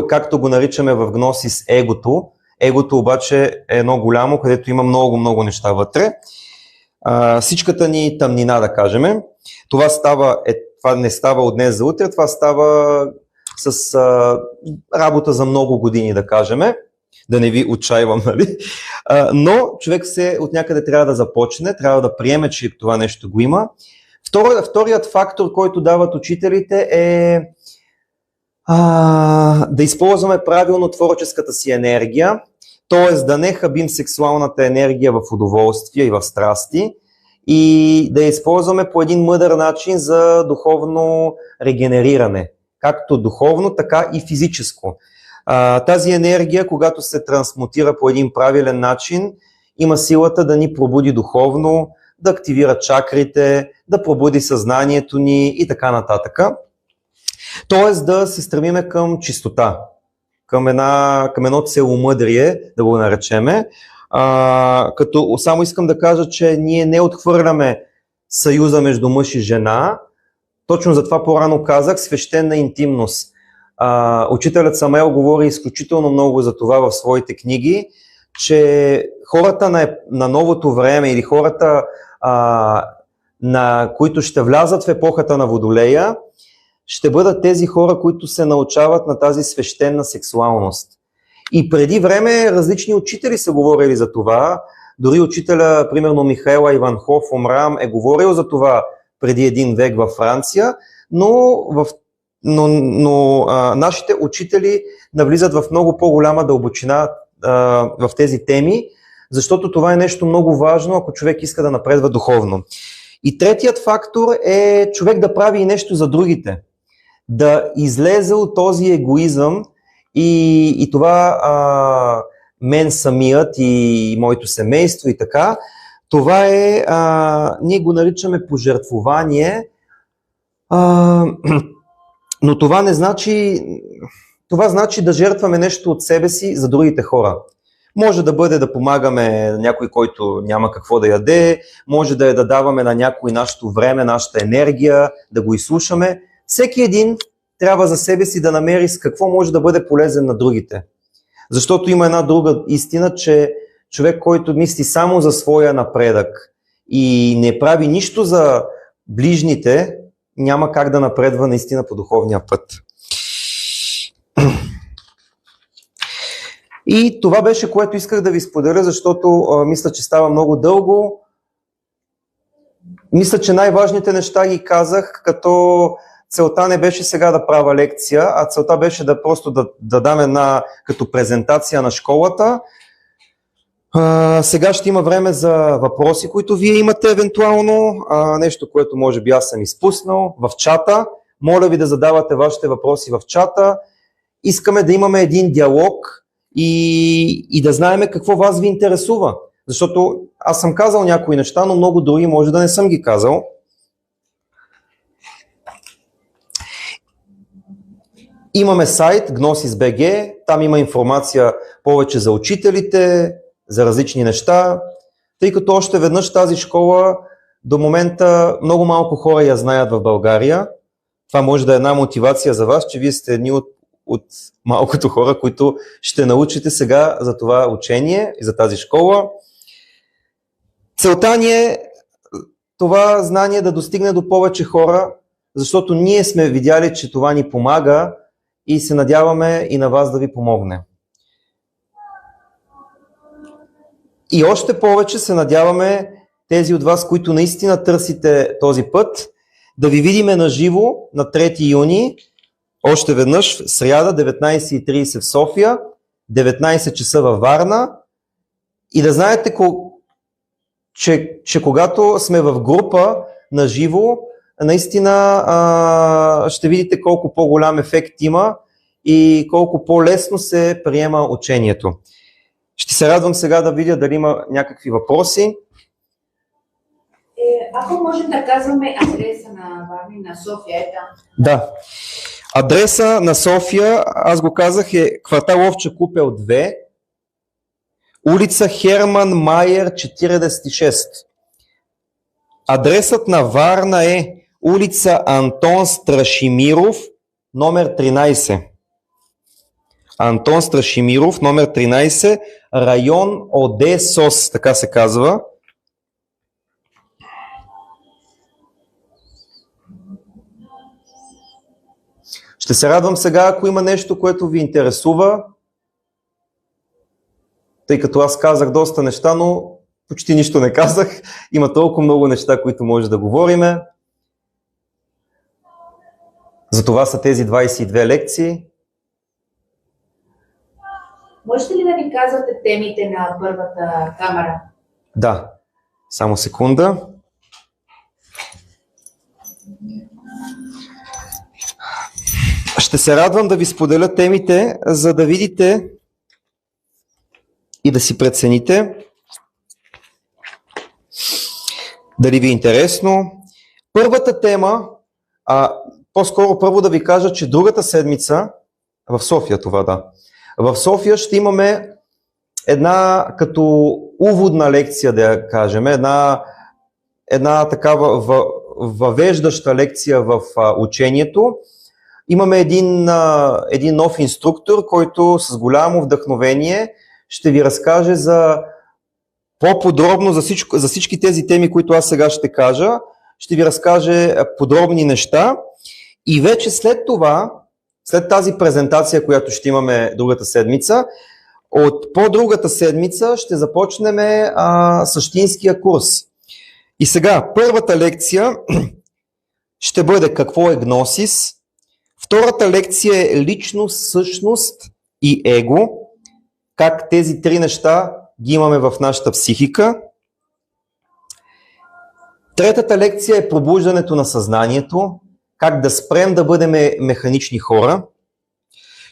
както го наричаме в Гносис егото. Егото обаче е едно голямо, където има много неща вътре. Всичката ни тъмнина, да кажем. Това не става от днес за утре, това става с работа за много години, да кажем. Да не ви отчаивам, нали? Но човек от някъде трябва да започне, трябва да приеме, че това нещо го има. Вторият фактор, който дават учителите е да използваме правилно творческата си енергия, т.е. да не хабим сексуалната енергия в удоволствие и в страсти и да я използваме по един мъдър начин за духовно регенериране, както духовно, така и физическо. Тази енергия, когато се трансмутира по един правилен начин, има силата да ни пробуди духовно, да активира чакрите, да пробуди съзнанието ни и така нататък. Тоест да се стремиме към чистота, към едно целомъдрие, да го наречеме. Като само искам да кажа, че ние не отхвърляме съюза между мъж и жена. Точно затова по-рано казах свещена интимност. Учителят Самуел говори изключително много за това в своите книги, че хората на новото време или хората, на които ще влязат в епохата на Водолея, ще бъдат тези хора, които се научават на тази свещена сексуалност. И преди време различни учители са говорили за това. Дори учителя, примерно Михаела Иванхов Омрам е говорил за това преди 1 век във Франция, но нашите учители навлизат в много по-голяма дълбочина в тези теми, защото това е нещо много важно, ако човек иска да напредва духовно. И третият фактор е човек да прави и нещо за другите, да излезе от този егоизъм и това мен самият и моето семейство и така, това е, ние го наричаме пожертвование, но това не значи, това значи да жертваме нещо от себе си за другите хора. Може да бъде да помагаме на някой, който няма какво да яде, може да даваме на някой нашето време, нашата енергия, да го изслушаме. Всеки един трябва за себе си да намери с какво може да бъде полезен на другите. Защото има една друга истина, че човек, който мисли само за своя напредък и не прави нищо за ближните, няма как да напредва наистина по духовния път. И това беше, което исках да ви споделя, защото мисля, че става много дълго. Мисля, че най-важните неща ги казах, като целта не беше сега да правя лекция, а целта беше да просто да дам една като презентация на школата. Сега ще има време за въпроси, които вие имате евентуално, нещо, което може би аз съм изпуснал в чата. Моля ви да задавате вашите въпроси в чата. Искаме да имаме един диалог и да знаем какво вас ви интересува. Защото аз съм казал някои неща, но много други може да не съм ги казал. Имаме сайт Gnosis.bg, там има информация повече за учителите, за различни неща, тъй като още веднъж тази школа до момента много малко хора я знаят в България. Това може да е една мотивация за вас, че вие сте едни от малкото хора, които ще научите сега за това учение и за тази школа. Целта ни е това знание да достигне до повече хора, защото ние сме видяли, че това ни помага и се надяваме и на вас да ви помогне. И още повече се надяваме тези от вас, които наистина търсите този път, да ви видиме на живо на 3 юни, още веднъж, сряда, 19:30 в София, 19 часа във Варна и да знаете, че когато сме в група на живо, наистина ще видите колко по-голям ефект има и колко по-лесно се приема учението. Ще се радвам сега да видя дали има някакви въпроси. Ако можем да казваме адреса на Варни на София, е там. Да. Адреса на София, аз го казах, е квартал Овча купел 2, улица Херман Майер 46. Адресът на Варна е улица Антон Страшимиров, номер 13. Антон Страшимиров, номер 13, район Одесос, така се казва. Ще се радвам сега, ако има нещо, което ви интересува, тъй като аз казах доста неща, но почти нищо не казах. Има толкова много неща, които може да говориме. Затова са тези 22 лекции. Можете ли да ни казвате темите на първата камера? Да, само секунда. Ще се радвам да ви споделя темите, за да видите и да си прецените дали ви е интересно. Първата тема, по-скоро първо да ви кажа, че другата седмица, в София това да, в София ще имаме една като уводна лекция, да я кажем, една такава въвеждаща лекция в учението. Имаме един нов инструктор, който с голямо вдъхновение ще ви разкаже за по-подробно за всички тези теми, които аз сега ще кажа. Ще ви разкаже подробни неща и вече след това, след тази презентация, която ще имаме другата седмица, от по-другата седмица ще започнем същинския курс. И сега, първата лекция ще бъде какво е гносис, втората лекция е личност, същност и его, как тези три неща ги имаме в нашата психика. Третата лекция е пробуждането на съзнанието, как да спрем да бъдем механични хора.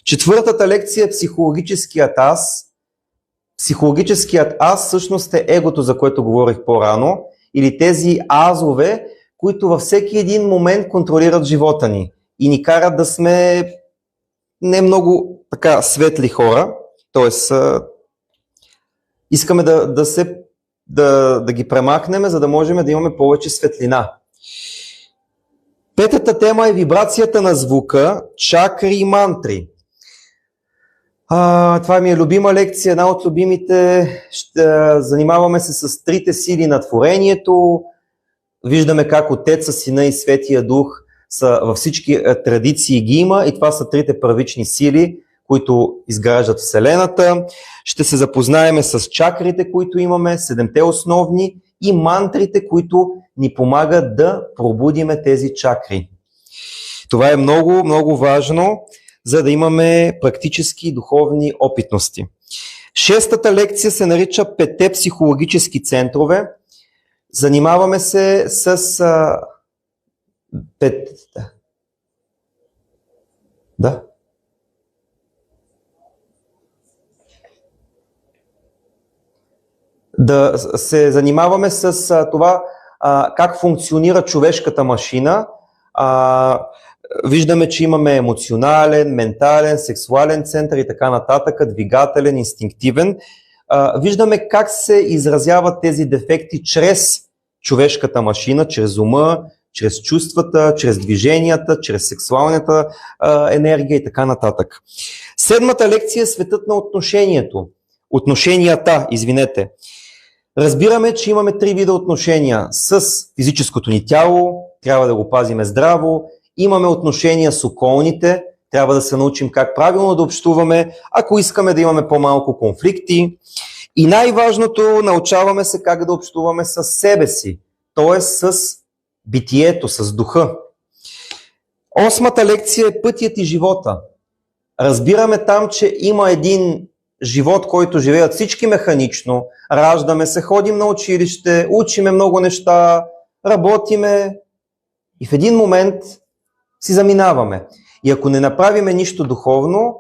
Четвъртата лекция е психологическият аз. Психологическият аз всъщност е егото, за което говорих по-рано, или тези азове, които във всеки един момент контролират живота ни и ни карат да сме не много така светли хора, т.е. искаме да ги премахнем, за да можем да имаме повече светлина. Петата тема е вибрацията на звука, чакри и мантри. Това ми е любима лекция, една от любимите. Занимаваме се с трите сили на творението. Виждаме как Отеца, Сина и Светия Дух са във всички традиции ги има и това са трите първични сили, които изграждат Вселената. Ще се запознаеме с чакрите, които имаме, 7-те основни и мантрите, които ни помагат да пробудиме тези чакри. Това е много, много важно, за да имаме практически духовни опитности. Шестата лекция се нарича 5 психологически центрове. Занимаваме се с 5... Да. Да се занимаваме с това как функционира човешката машина. Виждаме, че имаме емоционален, ментален, сексуален център и така нататък, двигателен, инстинктивен. Виждаме как се изразяват тези дефекти чрез човешката машина, чрез ума, чрез чувствата, чрез движенията, чрез сексуалната енергия и така нататък. Седмата лекция е светът на отношенията, извинете. Разбираме, че имаме 3 вида отношения с физическото ни тяло, трябва да го пазиме здраво, имаме отношения с околните, трябва да се научим как правилно да общуваме, ако искаме да имаме по-малко конфликти. И най-важното, научаваме се как да общуваме с себе си, т.е. с битието, с духа. 8-та лекция е пътят и живота. Разбираме там, че има един живот, който живеят всички механично, раждаме се, ходим на училище, учиме много неща, работиме И в един момент си заминаваме. И ако не направиме нищо духовно,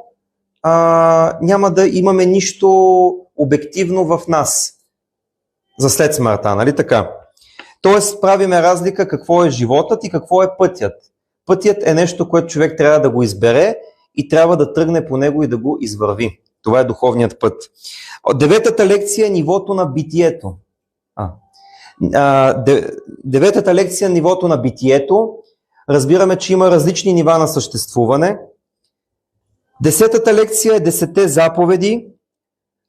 няма да имаме нищо обективно в нас за след смъртта, нали така? Тоест правиме разлика какво е животът и какво е пътят. Пътят е нещо, което човек трябва да го избере и трябва да тръгне по него и да го извърви. Това е духовният път. Деветата лекция е нивото на битието. Деветата лекция е нивото на битието. Разбираме, че има различни нива на съществуване. Десетата лекция е 10 заповеди.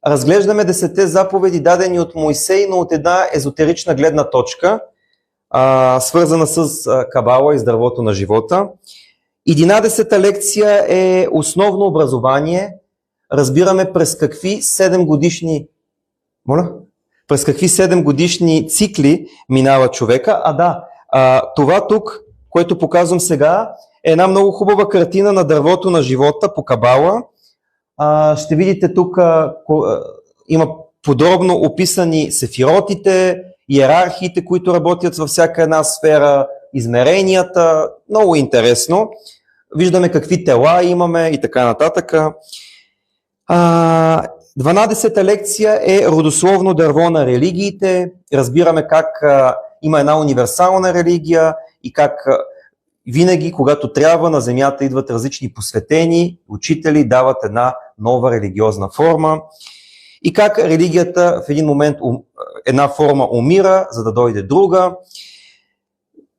Разглеждаме 10 заповеди, дадени от Мойсей, но от една езотерична гледна точка, свързана с Кабала и с дървото на живота. 11-та лекция е основно образование. Разбираме през какви 7 годишни цикли минава човека. Това тук, което показвам сега, е една много хубава картина на дървото на живота по Кабала. Ще видите тук, има подробно описани сефиротите, иерархиите, които работят във всяка една сфера, измеренията, много интересно. Виждаме какви тела имаме и така нататък. 12-та лекция е родословно дърво на религиите. Разбираме как има една универсална религия и как винаги, когато трябва, на земята идват различни посветени, учители дават една нова религиозна форма и как религията в един момент една форма умира, за да дойде друга.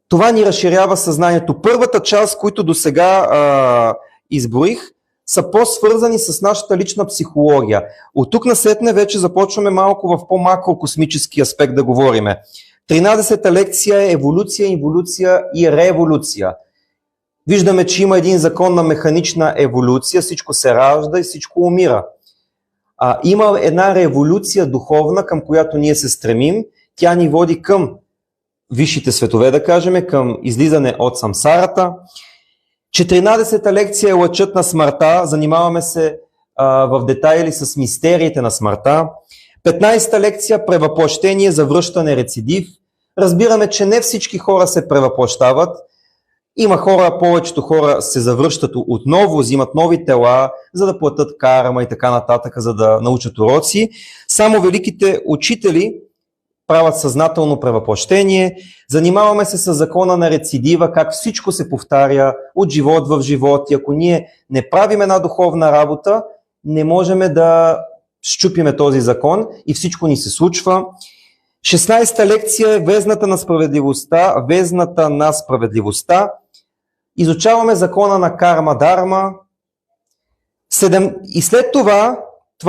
Това ни разширява съзнанието. Първата част, които до сега изброих, са по-свързани с нашата лична психология. От тук насетне вече започваме малко в по-макрокосмически аспект да говориме. 13-та лекция е еволюция, инволюция и революция. Виждаме, че има един закон на механична еволюция, всичко се ражда и всичко умира. Има една революция духовна, към която ние се стремим. Тя ни води към висшите светове, да кажем, към излизане от самсарата. 14-та лекция е лъчът на смъртта. Занимаваме се в детайли с мистериите на смъртта. 15-та лекция превъплъщение, завръщане, рецидив. Разбираме, че не всички хора се превъплъщават. Има хора, повечето хора се завръщат отново, взимат нови тела, за да платят карма и така нататък, за да научат уроци. Само великите учители правят съзнателно превъплъщение. Занимаваме се с закона на рецидива, как всичко се повтаря от живот в живот. И ако ние не правим една духовна работа, не можем да счупиме този закон и всичко ни се случва. 16-та лекция е везната на справедливостта. Изучаваме закона на карма-дарма. И след това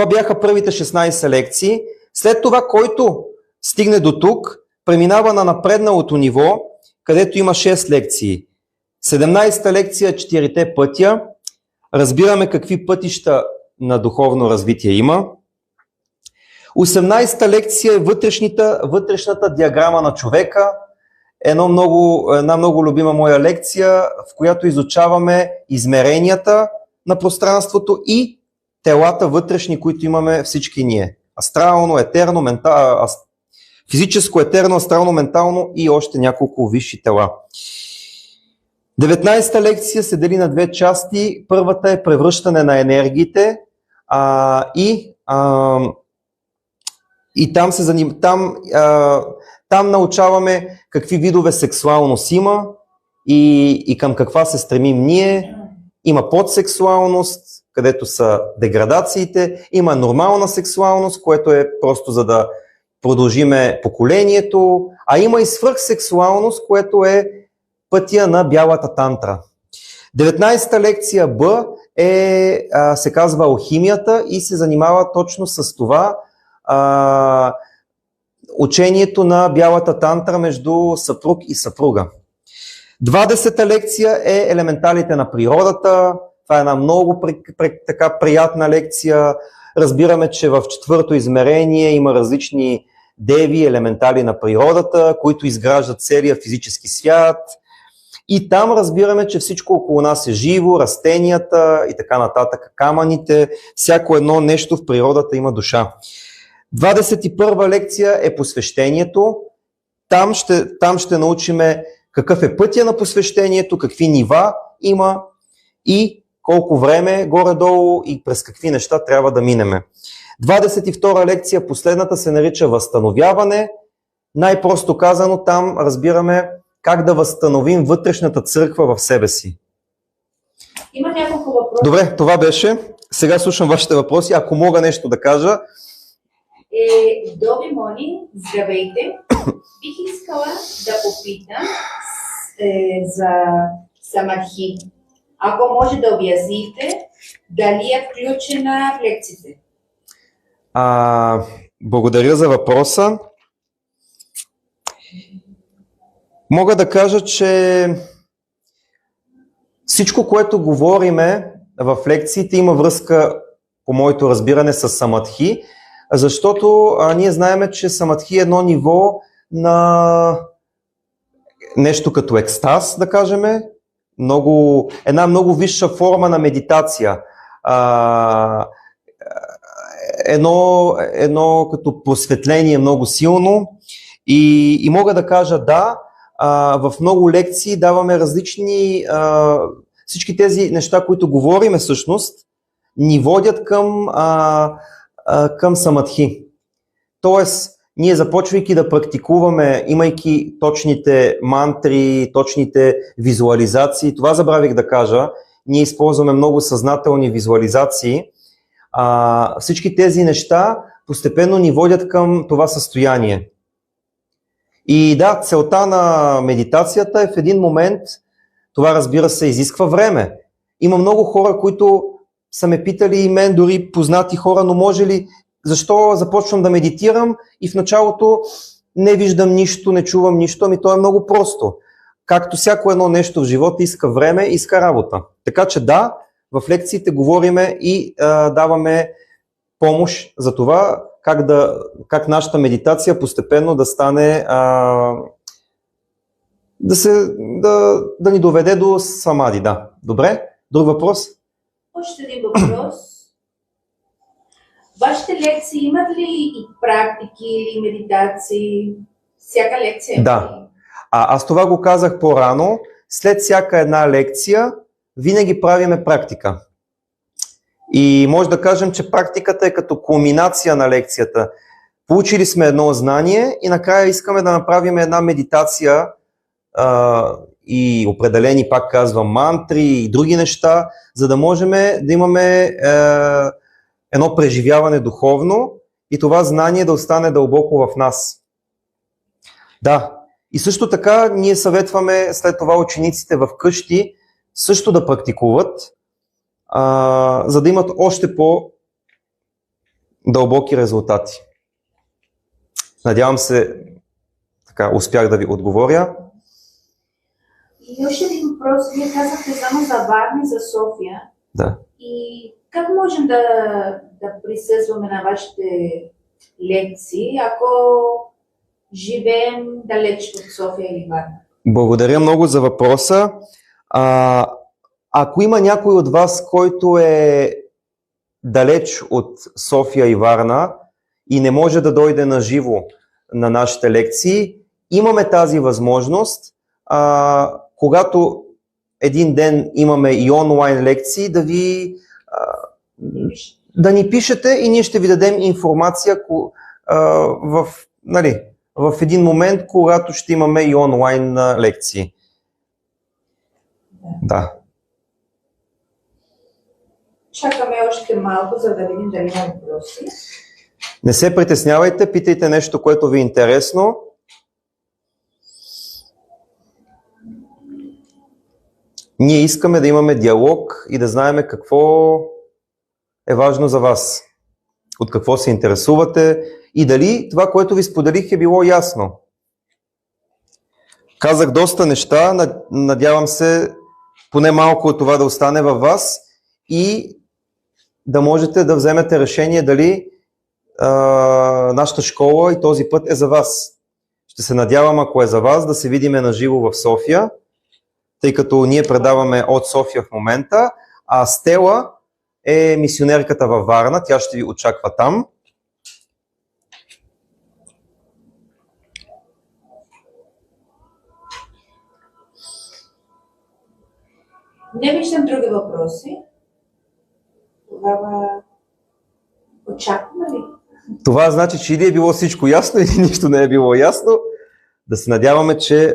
бяха първите 16 лекции. След това, който стигне до тук, преминава на напредналото ниво, където има 6 лекции. 17-та лекция 4 пътя. Разбираме какви пътища на духовно развитие има. 18-та лекция е вътрешната диаграма на човека. Една много любима моя лекция, в която изучаваме измеренията на пространството и телата вътрешни, които имаме всички ние. Астрално, етерно, физическо, етерно, астрално, ментално и още няколко висши тела. 19-та лекция се дели на 2 части. Първата е превръщане на енергиите и там научаваме какви видове сексуалност има и към каква се стремим ние. Има подсексуалност, където са деградациите, има нормална сексуалност, което е просто за да продължиме поколението, а има и свръхсексуалност, което е пътя на бялата тантра. 19-та лекция Б се казва алхимията и се занимава точно с това учението на бялата тантра между съпруг и съпруга. 20-та лекция е елементалите на природата. Това е една много така приятна лекция. Разбираме, че в 4-то измерение има различни деви, елементали на природата, които изграждат целия физически свят. И там разбираме, че всичко около нас е живо, растенията и така нататък, камъните, всяко едно нещо в природата има душа. 21 лекция е посвещението. Там ще научиме какъв е пътя на посвещението, какви нива има и колко време горе-долу и през какви неща трябва да минеме. 22 лекция, последната, се нарича възстановяване. Най-просто казано, там разбираме как да възстановим вътрешната църква в себе си. Има няколко въпроса. Добре, това беше. Сега слушам вашите въпроси. Ако мога нещо да кажа. Доби Мони, здравейте. Бих искала да попитам за самадхи. Ако може да обясните дали е включена в лекциите. Благодаря за въпроса. Мога да кажа, че всичко, което говориме в лекциите, има връзка, по моето разбиране, с самадхи, защото ние знаем, че самадхи е едно ниво на нещо като екстаз, да кажем, една много висша форма на медитация. Едно като просветление много силно и мога да кажа да, в много лекции даваме различни, всички тези неща, които говориме всъщност, ни водят към самадхи. Тоест, ние започвайки да практикуваме, имайки точните мантри, точните визуализации, това забравих да кажа, ние използваме много съзнателни визуализации, всички тези неща постепенно ни водят към това състояние. И да, целта на медитацията е в един момент, това разбира се изисква време. Има много хора, които са ме питали и мен, дори познати хора, но може ли, защо започвам да медитирам и в началото не виждам нищо, не чувам нищо, ами то е много просто. Както всяко едно нещо в живота иска време, иска работа. Така че да, в лекциите говориме и даваме помощ за това, как нашата медитация постепенно да стане, да ни доведе до самади. Да. Добре? Друг въпрос? Още един въпрос. Вашите лекции имат ли и практики или медитации? Всяка лекция? Да. Аз това го казах по-рано. След всяка една лекция винаги правиме практика. И може да кажем, че практиката е като кулминация на лекцията. Получили сме едно знание и накрая искаме да направим една медитация и определени, пак казвам, мантри и други неща, за да можем да имаме едно преживяване духовно и това знание да остане дълбоко в нас. Да, и също така ние съветваме след това учениците в къщи също да практикуват, за да имат още по-дълбоки резултати. Надявам се, така успях да ви отговоря. И още един въпрос. Вие казахте само за Варна и за София. Да. И как можем да присъстваме на вашите лекции, ако живеем далеч от София или Варна? Благодаря много за въпроса. Ако има някой от вас, който е далеч от София и Варна и не може да дойде на живо на нашите лекции, имаме тази възможност, когато един ден имаме и онлайн лекции, да ни пишете и ние ще ви дадем информация в един момент, когато ще имаме и онлайн лекции. Да. Чакаме още малко, за да видим дали има въпроси. Не се притеснявайте, питайте нещо, което ви е интересно. Ние искаме да имаме диалог и да знаем какво е важно за вас, от какво се интересувате и дали това, което ви споделих, е било ясно. Казах доста неща, надявам се поне малко от това да остане във вас и да можете да вземете решение дали нашата школа и този път е за вас. Ще се надявам, ако е за вас, да се видиме на живо в София, тъй като ние предаваме от София в момента, а Стела е мисионерката във Варна, тя ще ви очаква там. Не виждам други въпроси. Тогава очакваме ли? Това значи, че или е било всичко ясно, или нищо не е било ясно. Да се надяваме, че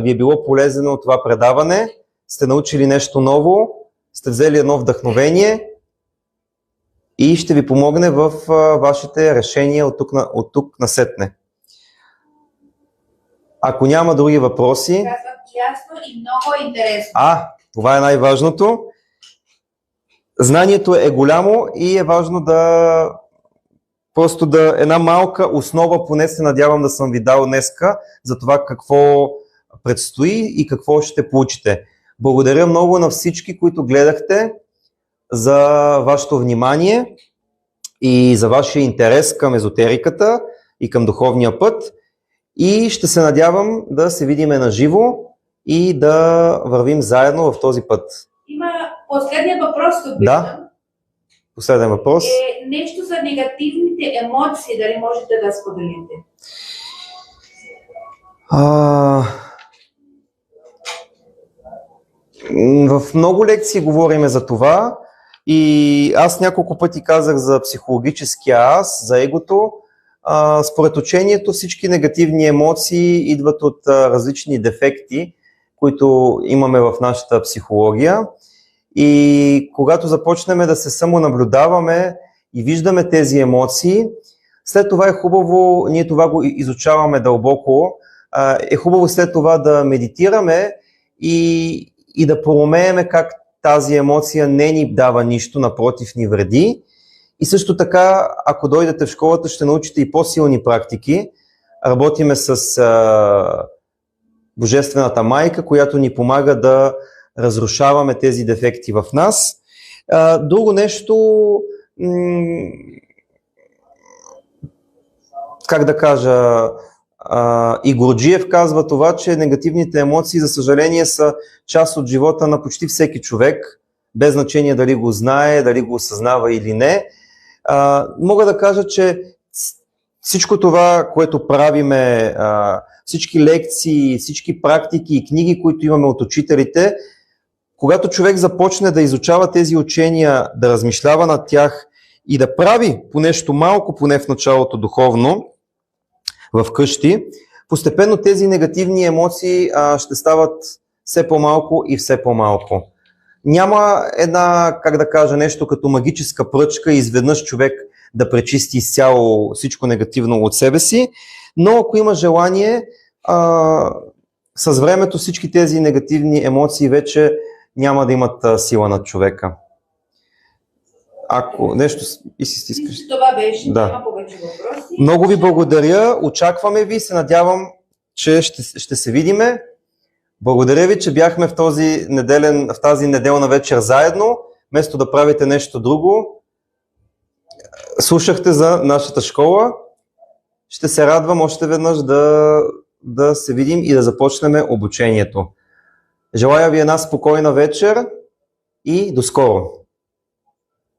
ви е било полезно това предаване, сте научили нещо ново, сте взели едно вдъхновение и ще ви помогне в вашите решения от тук насетне. Ако няма други въпроси... Казвам ясно и много интересно. Това е най-важното. Знанието е голямо и е важно една малка основа, поне се надявам да съм ви дал днеска, за това какво предстои и какво ще получите. Благодаря много на всички, които гледахте, за вашето внимание и за вашия интерес към езотериката и към духовния път. И ще се надявам да се видиме на живо и да вървим заедно в този път. Има последния въпрос тук. Да. Последен въпрос. Нещо за негативните емоции, дали можете да споделите? В много лекции говорим за това и аз няколко пъти казах за психологическия аз, за егото. Според учението всички негативни емоции идват от различни дефекти, които имаме в нашата психология. И когато започнем да се самонаблюдаваме и виждаме тези емоции, след това е хубаво, ние това го изучаваме дълбоко, е хубаво след това да медитираме и да проумееме как тази емоция не ни дава нищо, напротив ни вреди. И също така, ако дойдете в школата, ще научите и по-силни практики. Работиме с Божествената майка, която ни помага да разрушаваме тези дефекти в нас. Друго нещо, как да кажа, и Гурджиев казва това, че негативните емоции, за съжаление, са част от живота на почти всеки човек, без значение дали го знае, дали го осъзнава или не. Мога да кажа, че всичко това, което правиме, всички лекции, всички практики и книги, които имаме от учителите, когато човек започне да изучава тези учения, да размишлява над тях и да прави по нещо малко, поне в началото духовно, в къщи, постепенно тези негативни емоции ще стават все по-малко и все по-малко. Няма една, как да кажа, нещо като магическа пръчка и изведнъж човек да пречисти изцяло всичко негативно от себе си, но ако има желание, с времето всички тези негативни емоции вече няма да имат сила над човека. Ако нещо и си стискаш. Това беше, да. Няма повече въпроси. Много ви благодаря, очакваме ви, се надявам, че ще се видиме. Благодаря ви, че бяхме в тази неделна вечер заедно, вместо да правите нещо друго. Слушахте за нашата школа. Ще се радвам още веднъж да се видим и да започнем обучението. Желая ви една спокойна вечер и до скоро!